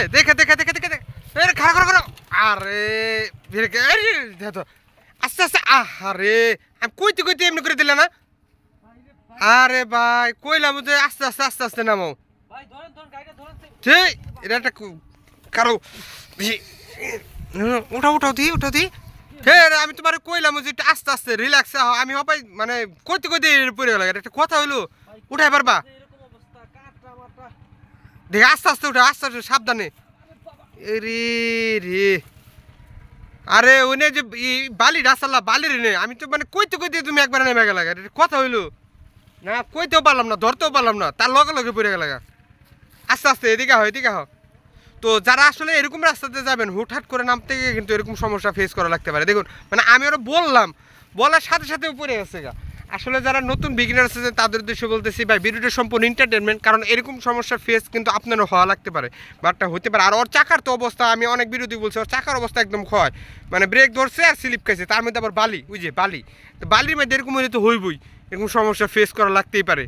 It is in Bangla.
দেখে দেখে দেখে দেখে খারাপ খারাপ খারাপ আরে দেখো আস্তে আস্তে আরে আমি কইতে কইতে এমনি করে দিলে না আরে ভাই কইলাম যে আস্তে আস্তে আস্তে আস্তে নামো ঠিক এটা একটা কারো উঠাও উঠাও দি উঠাও দি হ্যাঁ আমি তোমার কইলাম যে একটু আস্তে আস্তে রিল্যাক্স আমি হবাই মানে কইতে কইতে পড়ে গেল একটা কথা হইলো উঠাই পারবা দেখে আস্তে আস্তে উঠা আস্তে আস্তে সাবধানে রে রে আরে ওনে যে বালি রাসাল্লা বালির নে আমি তো মানে কইতে কইতে তুমি একবার নেমে গেল কথা হইলো না কইতেও পারলাম না ধরতেও পারলাম না তার লগে লগে পড়ে গেল আস্তে আস্তে এদিকে হয় এদিকে হয় তো যারা আসলে এরকম রাস্তাতে যাবেন হুটহাট করে নামতে গিয়ে কিন্তু এরকম সমস্যা ফেস করা লাগতে পারে দেখুন মানে আমি ওরা বললাম বলার সাথে সাথে পড়ে গেছে গা আসলে যারা নতুন বিগিনার আছে তাদের উদ্দেশ্যে বলতেছি ভাই ভিডিওটা সম্পূর্ণ এন্টারটেনমেন্ট কারণ এরকম সমস্যার ফেস কিন্তু আপনারও হওয়া লাগতে পারে বাটটা হতে পারে আর ওর চাকার তো অবস্থা আমি অনেক বিরোধী বলছি ওর চাকার অবস্থা একদম ক্ষয় মানে ব্রেক ধরছে আর স্লিপ খাইছে তার মধ্যে আবার বালি বুঝে বালি তো বালির মধ্যে এরকম হলে তো হইবই এরকম সমস্যা ফেস করা লাগতেই পারে